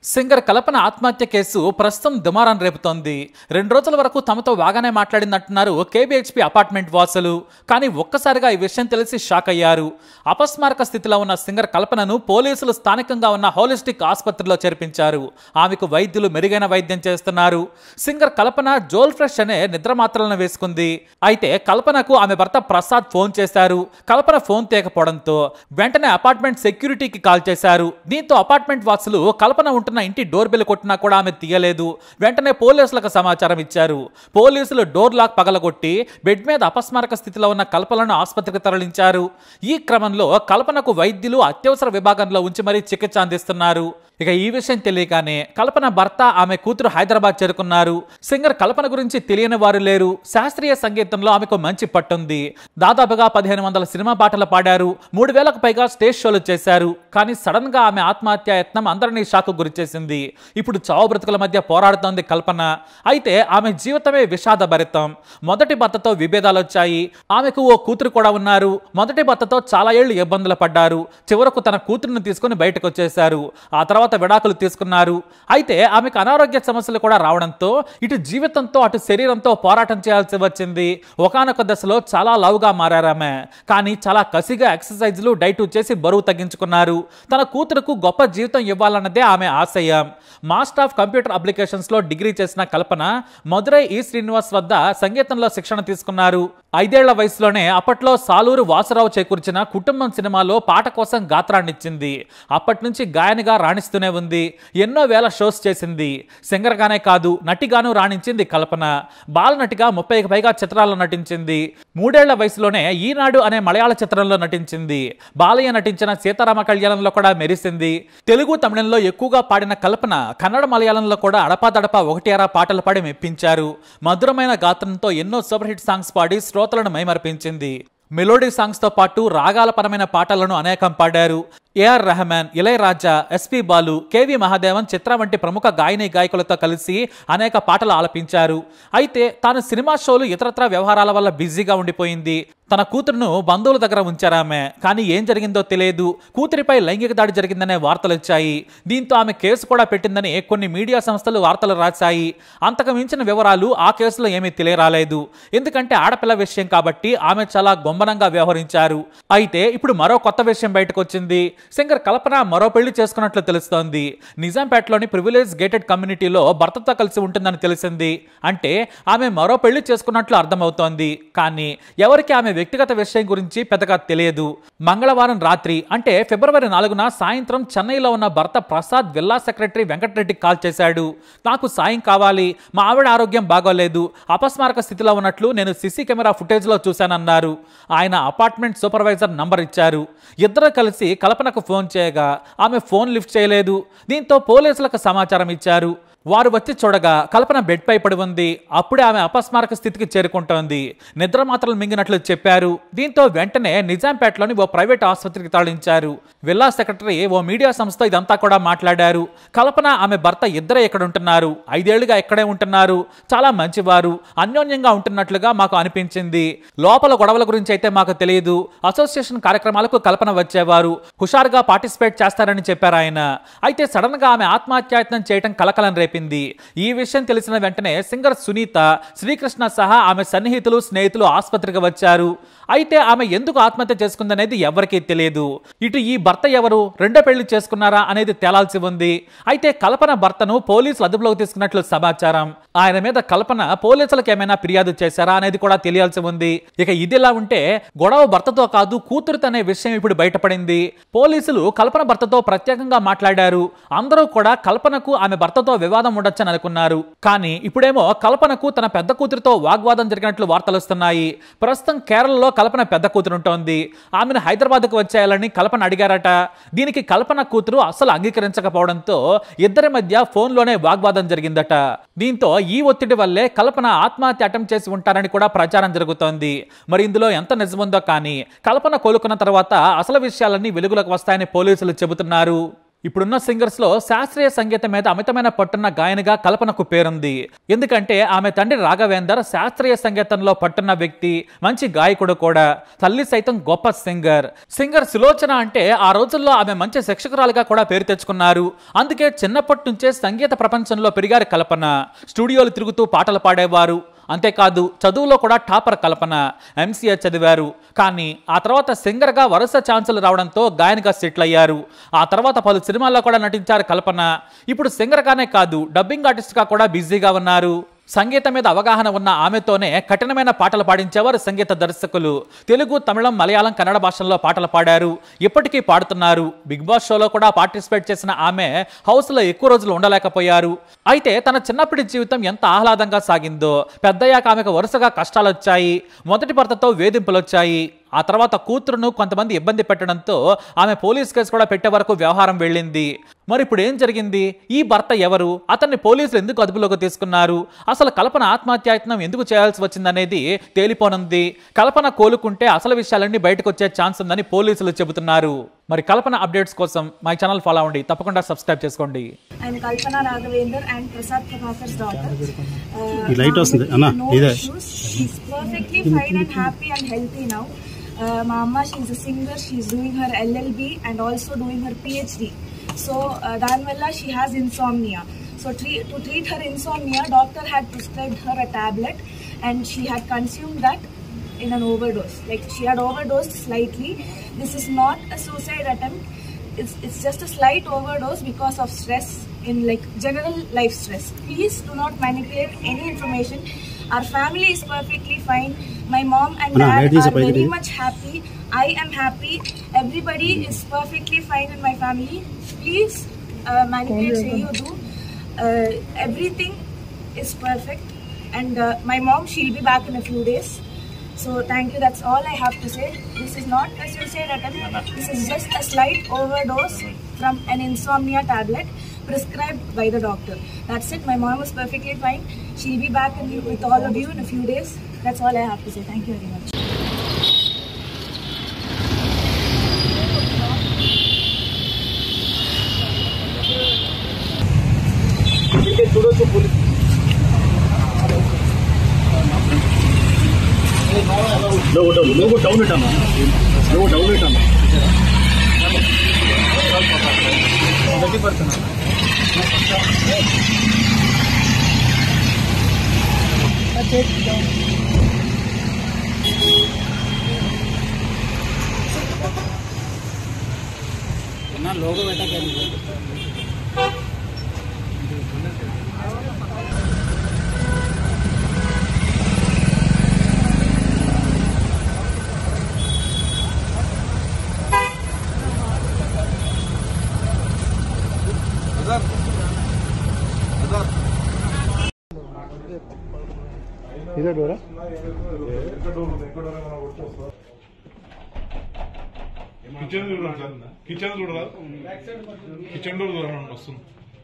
Singer కల్పన ఆత్మహత్య case ప్రస్తుతం దుమారం రేపుతోంది. 2 రోజుల వరకు తమతో బాగానే మాట్లాడిందంటున్నారు కేబీహెచ్పీ అపార్ట్మెంట్ వాసులు. కానీ ఒక్కసారిగా ఈ విషయం తెలిసి షాక్ అయ్యారు. అపస్మారక స్థితిలో ఉన్న సింగర్ కల్పనను పోలీసులు స్థానికంగా ఉన్న హోలిస్టిక్ ఆసుపత్రిలో చేర్పించారు. ఆమెకు వైద్యులు మెరుగైన వైద్యం చేస్తున్నారు. సింగర్ కల్పన జోల్ ఫ్రెష్ అనే నిద్ర మాత్రలను వేసుకుంది. అయితే కల్పనకు ఆమె భర్త ప్రసాద్ ఫోన్ చేశారు. కల్పన ఫోన్ తీయకపోవడంతో వెంటనే అపార్ట్మెంట్ సెక్యూరిటీకి కాల్ చేశారు. దీంతో అపార్ట్మెంట్ వాసులు కల్పన ఉంటున్న ఇంటి డోర్ బెల్ కొట్టినా కూడా ఆమె తీయలేదు. వెంటనే పోలీసులకు సమాచారం ఇచ్చారు. పోలీసులు డోర్ లాక్ పగలగొట్టి బెడ్ మీద అపస్మారక స్థితిలో ఉన్న కల్పనను ఆసుపత్రికి తరలించారు. ఈ క్రమంలో కల్పనకు వైద్యులు అత్యవసర విభాగంలో ఉంచి మరీ చికిత్స అందిస్తున్నారు. ఇక ఈ విషయం తెలియగానే కల్పన భర్త ఆమె కూతురు హైదరాబాద్ చేరుకున్నారు. సింగర్ కల్పన గురించి తెలియని వారు లేరు. శాస్త్రీయ సంగీతంలో ఆమెకు మంచి పట్టుంది. దాదాపుగా 1500 సినిమా పాటలు పాడారు. 3000కు పైగా స్టేజ్ షోలు చేశారు. కానీ సడన్ గా ఆమె ఆత్మహత్య యత్నం అందరినీ షాక్ గురిచేసింది. ఇప్పుడు చావు బ్రతుకుల మధ్య పోరాడుతోంది కల్పన. అయితే ఆమె జీవితమే విషాదభరితం. మొదటి భర్తతో విభేదాలు వచ్చాయి. ఆమెకు ఓ కూతురు కూడా ఉన్నారు. మొదటి భర్తతో చాలా ఏళ్లు ఇబ్బందులు పడ్డారు. చివరకు తన కూతురుని తీసుకుని బయటకు వచ్చేశారు. ఆ తర్వాత విడాకులు తీసుకున్నారు. అయితే ఆమెకు అనారోగ్య సమస్యలు కూడా రావడంతో ఇటు జీవితంతో అటు శరీరంతో పోరాటం చేయాల్సి వచ్చింది. ఒకానొక దశలో చాలా లావుగా మారారామె. కానీ చాలా కసిగా ఎక్సర్సైజ్లు డైట్ చేసి బరువు తగ్గించుకున్నారు. తన కూతురుకు గొప్ప జీవితం ఇవ్వాలన్నదే ఆమె ఆశయం. మాస్టర్ ఆఫ్ కంప్యూటర్ అప్లికేషన్స్ లో డిగ్రీ చేసిన కల్పన మధురై ఈ శ్రీనివాస్ వద్ద సంగీతంలో శిక్షణ తీసుకున్నారు. 5 ఏళ్ల వయసులోనే అప్పట్లో సాలూరు వాసురావు చేకూర్చిన కుటుంబం సినిమాలో పాట కోసం గాత్రాన్నిచ్చింది. అప్పటి నుంచి గాయనిగా రాణిస్తూనే ఉంది. ఎన్నో వేల షోస్ చేసింది. సింగర్ గానే కాదు నటిగాను రాణించింది కల్పన. బాలనటిగా 30కి పైగా చిత్రాల్లో నటించింది. 3 ఏళ్ల వయసులోనే ఈనాడు అనే మలయాళ చిత్రంలో నటించింది. బాలయ్య నటించిన సీతారామ కళ్యాణంలో కూడా మెరిసింది. తెలుగు తమిళంలో ఎక్కువగా పాడిన కల్పన కన్నడ మలయాళంలో కూడా అడపాదడపా 1-2 పాటలు పాడి మెప్పించారు. మధురమైన గాత్రంతో ఎన్నో సూపర్ హిట్ సాంగ్స్ పాడి శ్రోతలను మైమర్పించింది. మెలోడీ సాంగ్స్ తో పాటు రాగాల పరమైన పాటలను అనేకం పాడారు. A R Rahman, Ilaiyaraaja, S P Balu, K V Mahadevan, Chithra వంటి ప్రముఖ గాయని గాయకులతో కలిసి అనేక పాటలు ఆలపించారు. అయితే తాను సినిమా షోలు ఇతరత్ర వ్యవహారాల వల్ల బిజీగా ఉండిపోయింది. తన కూతురును బంధువుల దగ్గర ఉంచారామె. కానీ ఏం జరిగిందో తెలియదు. కూతురిపై లైంగిక దాడి జరిగిందనే వార్తలు వచ్చాయి. దీంతో ఆమె కేసు కూడా పెట్టిందని కొన్ని మీడియా సంస్థలు వార్తలు రాశాయి. అంతకు మించిన వివరాలు ఆ కేసులో ఏమీ తెలియరాలేదు. ఎందుకంటే ఆడపిల్ల విషయం కాబట్టి ఆమె చాలా గొంబనంగా వ్యవహరించారు. అయితే ఇప్పుడు మరో కొత్త విషయం బయటకు వచ్చింది. సింగర్ కల్పన మరో పెళ్లి చేసుకున్నట్లు తెలుస్తోంది. నిజాంపేటలోని ప్రివిలేజ్ గేటెడ్ కమ్యూనిటీలో భర్తతో కలిసి ఉంటుందని తెలిసింది. అంటే ఆమె మరో పెళ్లి చేసుకున్నట్లు అర్థమవుతోంది. కానీ ఎవరికి ఆమె వ్యక్తిగత విషయం గురించి పెద్దగా తెలియదు. మంగళవారం రాత్రి అంటే ఫిబ్రవరి 4న సాయంత్రం చెన్నైలో ఉన్న భర్త ప్రసాద్ విల్లా సెక్రటరీ వెంకటరెడ్డికి కాల్ చేశాడు. నాకు సాయం కావాలి, మా ఆవిడ ఆరోగ్యం బాగోలేదు, అపస్మారక స్థితిలో ఉన్నట్లు నేను సీసీ కెమెరా ఫుటేజ్ లో చూశానన్నారు. ఆయన అపార్ట్మెంట్ సూపర్వైజర్ నంబర్ ఇచ్చారు. ఇద్దరు కలిసి కల్పనకు ఫోన్ చేయగా ఆమె ఫోన్ లిఫ్ట్ చేయలేదు. దీంతో పోలీసులకు సమాచారం ఇచ్చారు. వారు వచ్చి చూడగా కల్పన బెడ్ పై పడి ఉంది. అప్పుడే ఆమె అపస్మారక స్థితికి చేరుకుంటోంది. నిద్ర మాత్రలు మింగినట్లు చెప్పారు. దీంతో వెంటనే నిజాంపేటలోని ఓ ప్రైవేట్ ఆసుపత్రికి తరలించారు. విల్లా సెక్రటరీ ఓ మీడియా సంస్థ ఇదంతా కూడా మాట్లాడారు. కల్పన ఆమె భర్త ఇద్దరే ఇక్కడ ఉంటున్నారు. 5 ఏళ్లుగా ఇక్కడే ఉంటున్నారు. చాలా మంచివారు, అన్యోన్యంగా ఉంటున్నట్లుగా మాకు అనిపించింది. లోపల గొడవల గురించి అయితే మాకు తెలియదు. అసోసియేషన్ కార్యక్రమాలకు కల్పన వచ్చేవారు. హుషారుగా పార్టిసిపేట్ చేస్తారని చెప్పారు ఆయన. అయితే సడన్ గా ఆమె ఆత్మహత్యాయత్నం చేయడం కలకలం రేపింది. ఈ విషయం తెలిసిన వెంటనే సింగర్ సునీత, శ్రీకృష్ణ సహా ఆమె సన్నిహితులు, స్నేహితులు ఆసుపత్రికి వచ్చారు. అయితే ఆమె ఎందుకు ఆత్మహత్య చేసుకుందనేది ఎవరికీ తెలియదు. ఇటు ఈ భర్త ఎవరు, రెండో పెళ్లి చేసుకున్నారా అనేది తేలాల్సి ఉంది. అయితే కల్పన భర్తను పోలీసులు అదుపులోకి తీసుకున్నట్లు సమాచారం. ఆయన మీద కల్పన పోలీసులకు ఏమైనా ఫిర్యాదు చేశారా అనేది కూడా తెలియాల్సి ఉంది. ఇక ఇదిలా ఉంటే గొడవ భర్తతో కాదు కూతురుతో అనే విషయం ఇప్పుడు బయటపడింది. పోలీసులు కల్పన భర్తతో ప్రత్యేకంగా మాట్లాడారు. అందరూ కూడా కల్పనకు ఆమె భర్తతో వివాదం ఉండొచ్చని అనుకున్నారు. కానీ ఇప్పుడేమో కల్పనకు తన పెద్ద కూతురుతో వాగ్వాదం జరిగినట్లు వార్తలు వస్తున్నాయి. ప్రస్తుతం కేరళలో కల్పన పెద్ద కూతురు ఉంటుంది. ఆమెను హైదరాబాద్కు వచ్చేయాలని కల్పన అడిగారట. దీనికి కల్పన కూతురు అసలు అంగీకరించకపోవడంతో ఇద్దరి మధ్య ఫోన్లోనే వాగ్వాదం జరిగిందట. దీంతో ఈ ఒత్తిడి వల్లే కల్పన ఆత్మహత్య అటెంప్ట్ చేసి ఉంటారని కూడా ప్రచారం జరుగుతోంది. మరి ఇందులో ఎంత నిజముందో కానీ కల్పన కోలుకున్న తర్వాత అసలు విషయాలన్నీ వెలుగులోకి వస్తాయని పోలీసులు చెబుతున్నారు. ఇప్పుడున్న సింగర్స్ లో శాస్త్రీయ సంగీతం మీద అమితమైన పట్టున్న గాయనిగా కల్పనకు పేరుంది. ఎందుకంటే ఆమె తండ్రి రాఘవేందర్ శాస్త్రీయ సంగీతంలో పట్టున్న వ్యక్తి, మంచి గాయకుడు కూడా. తల్లి సైతం గొప్ప సింగర్ సులోచన అంటే ఆ రోజుల్లో ఆమె మంచి శిక్షకురాలుగా కూడా పేరు తెచ్చుకున్నారు. అందుకే చిన్నప్పటి నుంచే సంగీత ప్రపంచంలో పెరిగారు కల్పన. స్టూడియోలు తిరుగుతూ పాటలు పాడేవారు. అంతేకాదు చదువులో కూడా టాపర్ కల్పన. MCA చదివారు. కానీ ఆ తర్వాత సింగర్గా వరుస ఛాన్సులు రావడంతో గాయనిగా సెటిల్ అయ్యారు. ఆ తర్వాత పలు సినిమాల్లో కూడా నటించారు కల్పన. ఇప్పుడు సింగర్గానే కాదు, డబ్బింగ్ ఆర్టిస్ట్గా కూడా బిజీగా ఉన్నారు. సంగీతం మీద అవగాహన ఉన్న ఆమెతోనే కఠినమైన పాటలు పాడించేవారు సంగీత దర్శకులు. తెలుగు, తమిళం, మలయాళం, కన్నడ భాషల్లో పాటలు పాడారు. ఇప్పటికీ పాడుతున్నారు. బిగ్ బాస్ షోలో కూడా పార్టిసిపేట్ చేసిన ఆమె హౌస్లో ఎక్కువ రోజులు ఉండలేకపోయారు. అయితే తన చిన్నప్పటి జీవితం ఎంత ఆహ్లాదంగా సాగిందో, పెద్దయ్యాక ఆమెకు వరుసగా కష్టాలు వచ్చాయి. మొదటి భర్తతో వేధింపులు వచ్చాయి. ఆ తర్వాత కూతురును కొంతమంది ఇబ్బంది పెట్టడంతో ఆమె పోలీస్ కేసు కూడా పెట్టే వరకు వ్యవహారం వెళ్ళింది. మరి ఇప్పుడు ఏం జరిగింది? ఈ భర్త ఎవరు? అతన్ని పోలీసులు ఎందుకు అదుపులోకి తీసుకున్నారు? అసలు కల్పన ఆత్మహత్యాయత్నం ఎందుకు చేయాల్సి వచ్చిందనేది తేలిపోనుంది. కల్పన కోలుకుంటే అసలు విషయాలన్నీ బయటకు వచ్చే ఛాన్స్ ఉందని పోలీసులు చెబుతున్నారు. మరి కల్పన అప్డేట్స్ కోసం మై ఛానల్ ఫాలో అవ్వండి, తప్పకుండా సబ్స్క్రైబ్ చేసుకోండి. I'm Kalpana Raghavendar and Prasad Prabhakar's daughter. She's perfectly fine and happy and healthy now. My amma, she's a singer. She's doing her LLB and also doing her PhD. So Danvalla, she has insomnia. So to treat her insomnia, doctor had prescribed her a tablet, and she had consumed that in an overdose. Like she had overdosed slightly. This is not a suicide attempt. It's just a slight overdose because of stress, in like general life stress. Please do not manipulate any information. Our family is perfectly fine. My mom and dad are very much happy. I am happy. Everybody is perfectly fine in my family. Please manipulate Seyudu. Everything is perfect. And my mom, she'll be back in a few days. So thank you, that's all I have to say. This is not a suicide attempt. This is just a slight overdose from an insomnia tablet prescribed by the doctor. That's it. My mom is perfectly fine. She'll be back with all of you in a few days. That's all I have to say. Thank you very much. लोगो डाउन इटाना लोगो डाउन इटाना गति पड़ता ना लोगो बेटा क्या इधर डोरा किचन डोर किचन डोर